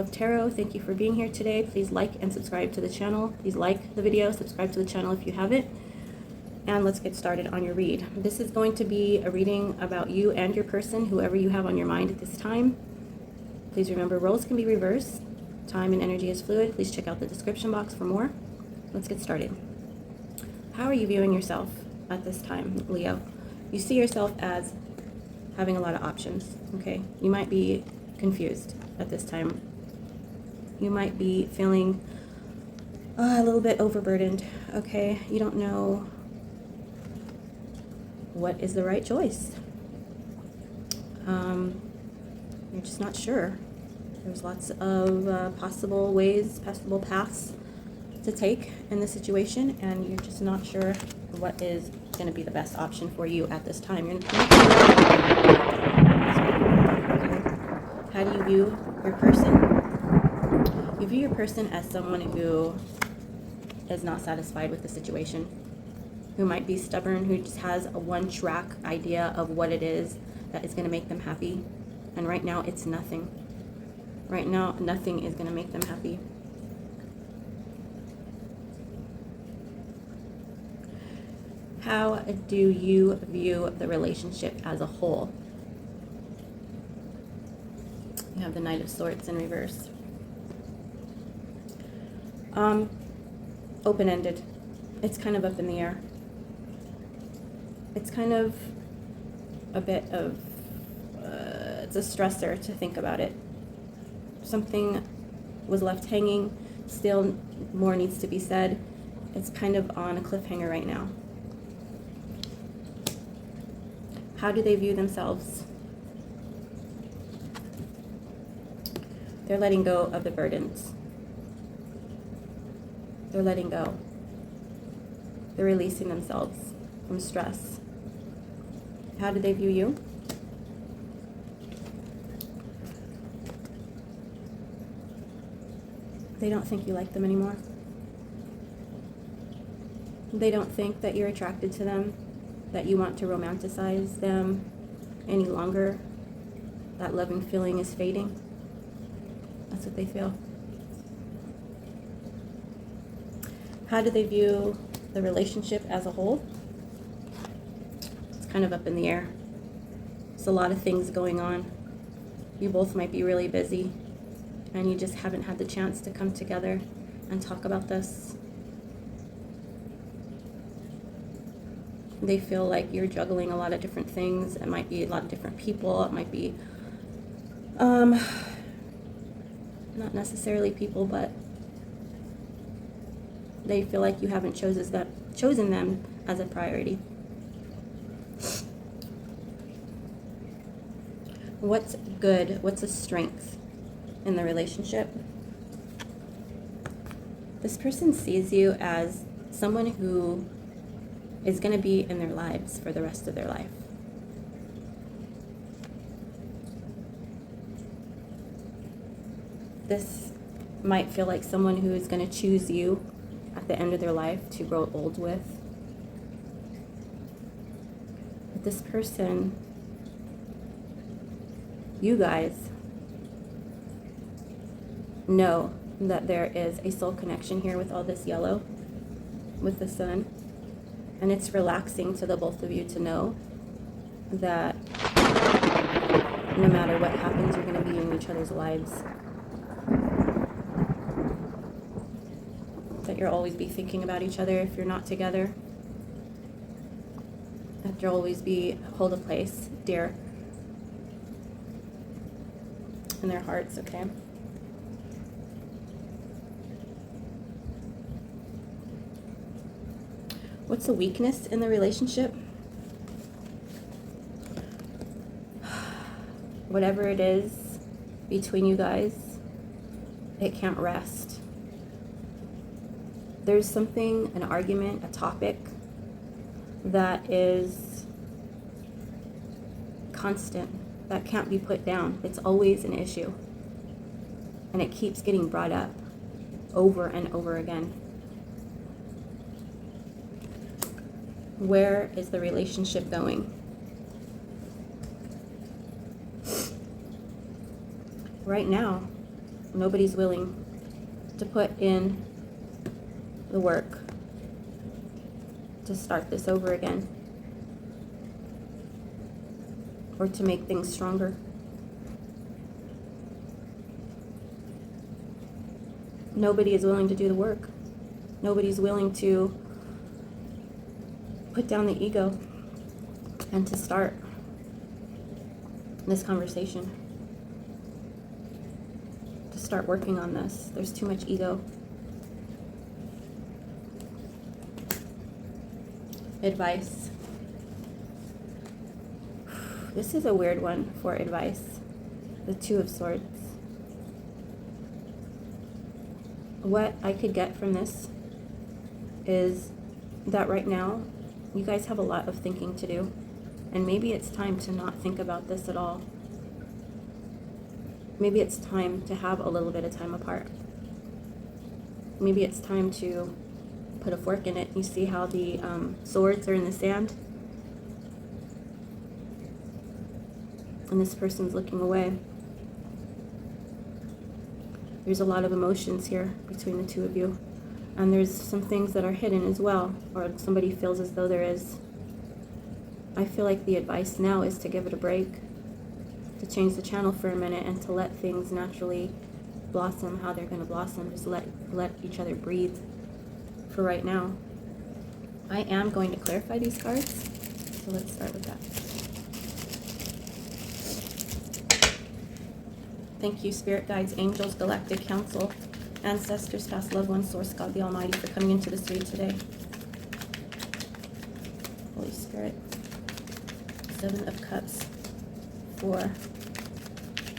of Tarot. Thank you for being here today. Please like and subscribe to the channel. Please like the video, subscribe to the channel if you haven't. And let's get started on your read. This is going to be a reading about you and your person, whoever you have on your mind at this time. Please remember, roles can be reversed. Time and energy is fluid. Please check out the description box for more. Let's get started. How are you viewing yourself at this time, Leo? You see yourself as having a lot of options, okay? You might be confused at this time. You might be feeling a little bit overburdened, okay? You don't know what is the right choice. You're just not sure. There's lots of possible ways, possible paths to take in this situation, and you're just not sure what is going to be the best option for you at this time. You're not sure. How do you view your person? You view your person as someone who is not satisfied with the situation, who might be stubborn, who just has a one-track idea of what it is that is going to make them happy. And right now, it's nothing. Right now, nothing is going to make them happy. How do you view the relationship as a whole? You have the Knight of Swords in reverse. Open-ended. It's kind of up in the air. It's kind of a bit of, it's a stressor to think about it. Something was left hanging, still more needs to be said. It's kind of on a cliffhanger right now. How do they view themselves? They're letting go of the burdens. They're letting go. They're releasing themselves from stress. How do they view you? They don't think you like them anymore. They don't think that you're attracted to them, that you want to romanticize them any longer. That love and feeling is fading. That's what they feel. How do they view the relationship as a whole? It's kind of up in the air. There's a lot of things going on. You both might be really busy, and you just haven't had the chance to come together and talk about this. They feel like you're juggling a lot of different things. It might be a lot of different people. It might be not necessarily people, but they feel like you haven't chosen them as a priority. What's good? What's a strength in the relationship? This person sees you as someone who is going to be in their lives for the rest of their life. This might feel like someone who is going to choose you at the end of their life to grow old with. But this person, you guys know that there is a soul connection here with all this yellow, with the sun. And it's relaxing to the both of you to know that no matter what happens, you're going to be in each other's lives. That you'll always be thinking about each other if you're not together. That you'll always hold a place dear in their hearts, okay? What's the weakness in the relationship? Whatever it is between you guys, it can't rest. There's something, an argument, a topic that is constant, that can't be put down. It's always an issue. And it keeps getting brought up over and over again. Where is the relationship going? Right now, Nobody's willing to put in the work to start this over again, or to make things stronger. Nobody is willing to do the work. Nobody's willing to put down the ego and to start this conversation, to start working on this. There's too much ego. Advice. This is a weird one for advice. The Two of Swords. What I could get from this is that right now you guys have a lot of thinking to do, and maybe it's time to not think about this at all. Maybe it's time to have a little bit of time apart. Maybe it's time to put a fork in it. You see how the swords are in the sand? And this person's looking away. There's a lot of emotions here between the two of you. And there's some things that are hidden as well, or somebody feels as though there is. I feel like the advice now is to give it a break, to change the channel for a minute, and to let things naturally blossom how they're going to blossom. Just let each other breathe for right now. I am going to clarify these cards, so let's start with that. Thank you, Spirit Guides, Angels, Galactic Council, Ancestors, Past Loved Ones, Source God the Almighty, for coming into this read today. Holy Spirit. Seven of Cups for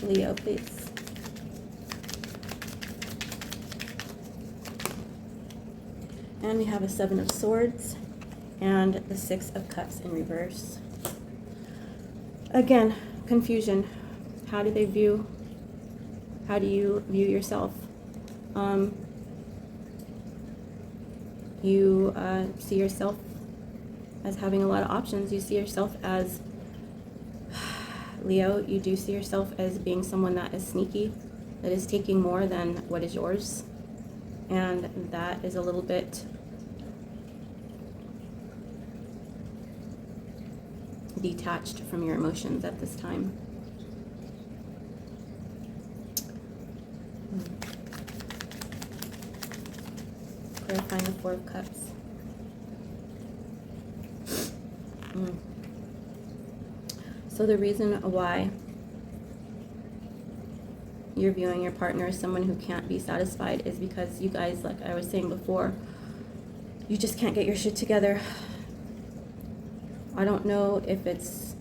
Leo, please. And we have a Seven of Swords and the Six of Cups in reverse. Again, confusion. How do you view yourself? You see yourself as having a lot of options. You see yourself as, Leo, you do see yourself as being someone that is sneaky, that is taking more than what is yours. And that is a little bit detached from your emotions at this time. Clarifying the Four of Cups. So the reason why you're viewing your partner as someone who can't be satisfied is because you guys, like I was saying before, you just can't get your shit together. I don't know if it's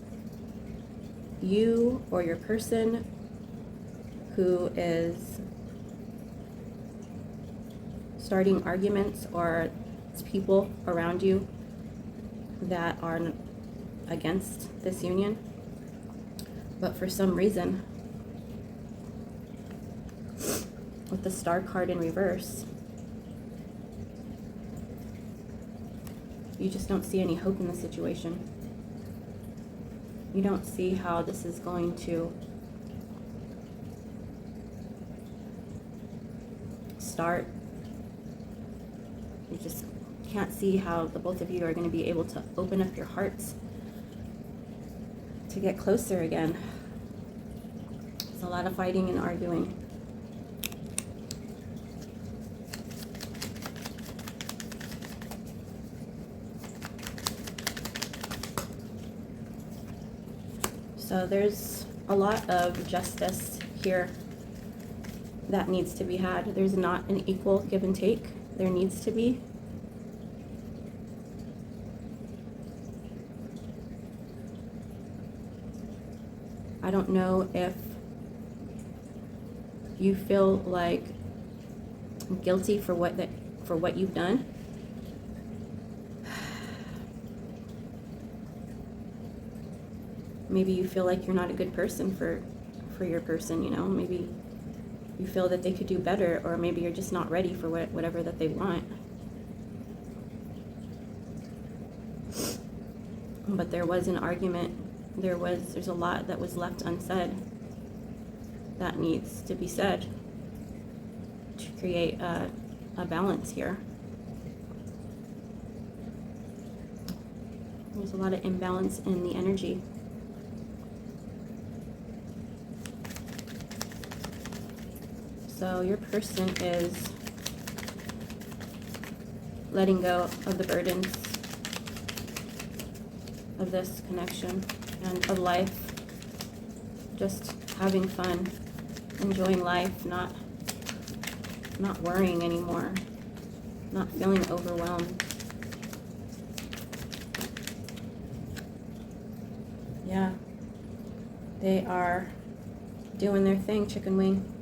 you or your person who is starting arguments, or it's people around you that are against this union. But for some reason, with the Star card in reverse, you just don't see any hope in the situation. You don't see how this is going to start. You just can't see how the both of you are going to be able to open up your hearts to get closer again. There's a lot of fighting and arguing. So there's a lot of justice here that needs to be had. There's not an equal give and take. There needs to be. I don't know if you feel like guilty for what you've done. Maybe you feel like you're not a good person for your person, you know. Maybe you feel that they could do better, or maybe you're just not ready for whatever that they want. But there was an argument. There's a lot that was left unsaid that needs to be said. create a balance here. There's a lot of imbalance in the energy. So your person is letting go of the burdens of this connection and of life, just having fun, enjoying life, not worrying anymore, not feeling overwhelmed. Yeah, they are doing their thing, chicken wing.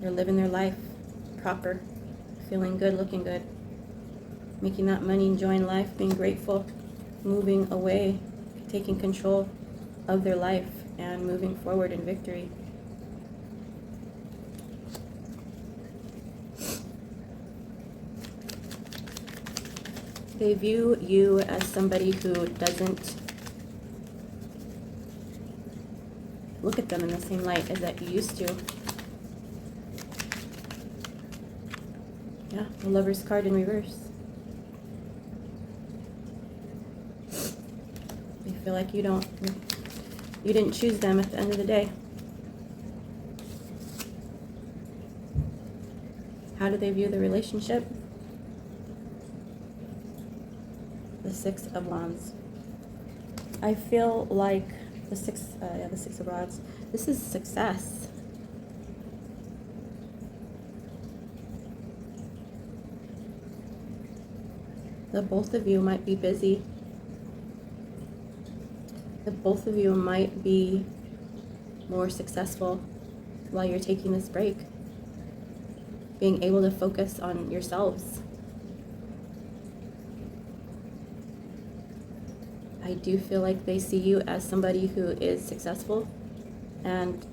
They're living their life proper, feeling good, looking good, making that money, enjoying life, being grateful, moving away, taking control of their life and moving forward in victory. They view you as somebody who doesn't look at them in the same light as that you used to. Yeah, the Lover's card in reverse. You feel like you didn't choose them at the end of the day. How do they view the relationship? The Six of Wands. I feel like the Six of Rods. This is success. The both of you might be busy. The both of you might be more successful while you're taking this break. Being able to focus on yourselves. I do feel like they see you as somebody who is successful, and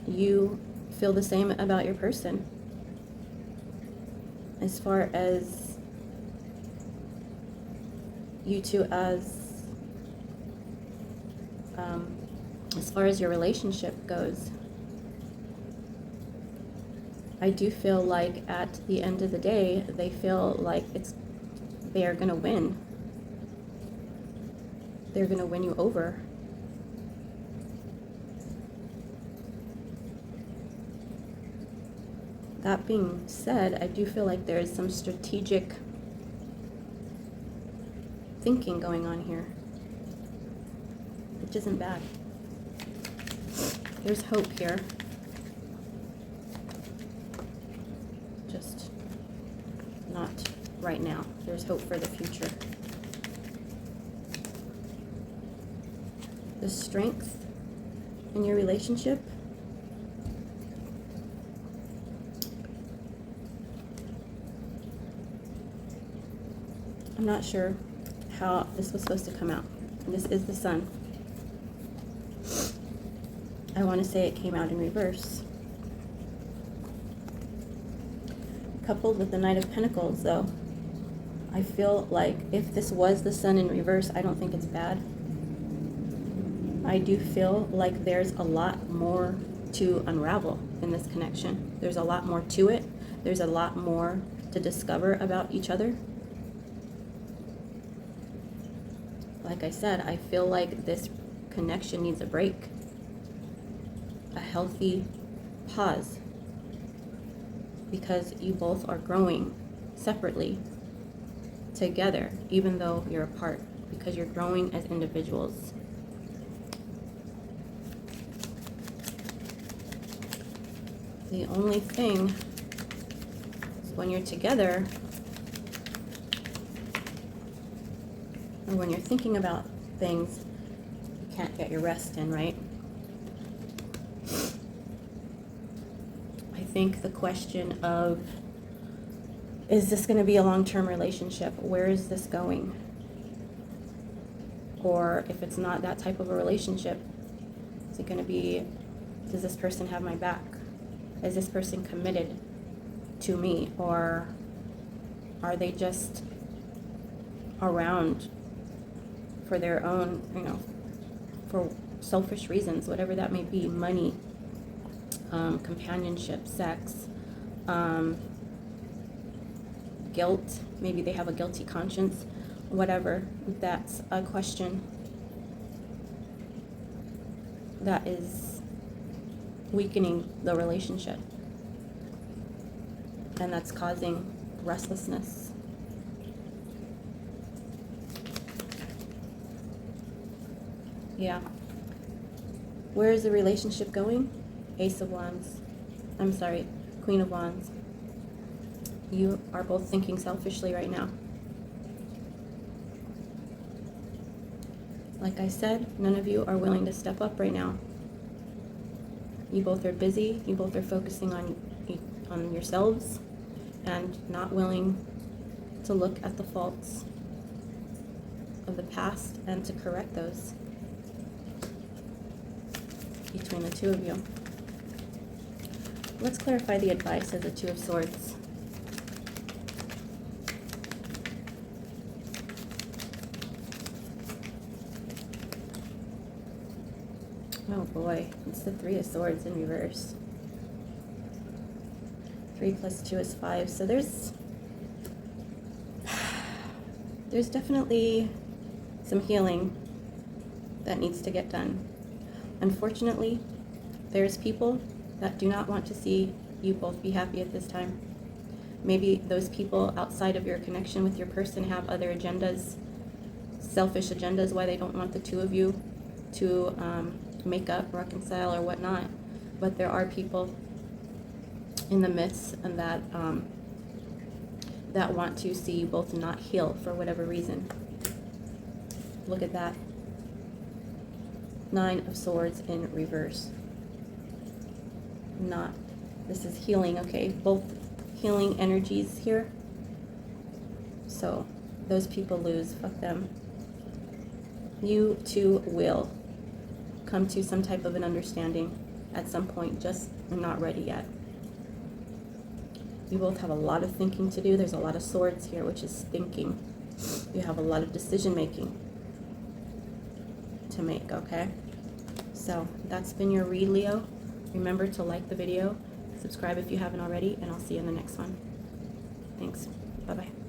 you feel the same about your person. As far as you two as far as your relationship goes, I do feel like at the end of the day, they feel like they are going to win. They're going to win you over. That being said, I do feel like there is some strategic thinking going on here, which isn't bad. There's hope here. Just not right now. There's hope for the future. The strength in your relationship. I'm not sure how this was supposed to come out. This is the Sun. I want to say it came out in reverse. Coupled with the Knight of Pentacles, though, I feel like if this was the Sun in reverse, I don't think it's bad. I do feel like there's a lot more to unravel in this connection. There's a lot more to it. There's a lot more to discover about each other. Like I said, I feel like this connection needs a break. A healthy pause. Because you both are growing separately, together, even though you're apart. Because you're growing as individuals. The only thing is when you're together, or when you're thinking about things, you can't get your rest in, right? I think the question of, is this going to be a long-term relationship? Where is this going? Or if it's not that type of a relationship, is it going to be, does this person have my back? Is this person committed to me? Or are they just around for their own, for selfish reasons, whatever that may be, money, companionship, sex, guilt. Maybe they have a guilty conscience, whatever. That's a question that is weakening the relationship, and that's causing restlessness. Yeah. Where is the relationship going? Ace of Wands. I'm sorry, Queen of Wands. You are both thinking selfishly right now. Like I said, none of you are willing to step up right now. You both are busy. You both are focusing on yourselves and not willing to look at the faults of the past and to correct those between the two of you. Let's clarify the advice of the Two of Swords. Oh boy, it's the Three of Swords in reverse. 3 plus 2 is 5. So there's definitely some healing that needs to get done. Unfortunately, there's people that do not want to see you both be happy at this time. Maybe those people outside of your connection with your person have other agendas, selfish agendas, why they don't want the two of you to make up, reconcile, or whatnot. But there are people in the midst and that that want to see you both not heal for whatever reason. Look at that. 9 of Swords in reverse. This is healing, okay? Both healing energies here. So those people lose. Fuck them. You two will come to some type of an understanding at some point, just not ready yet. You both have a lot of thinking to do. There's a lot of swords here, which is thinking. You have a lot of decision making to make, okay? So that's been your read, Leo. Remember to like the video, subscribe if you haven't already, and I'll see you in the next one. Thanks. Bye-bye.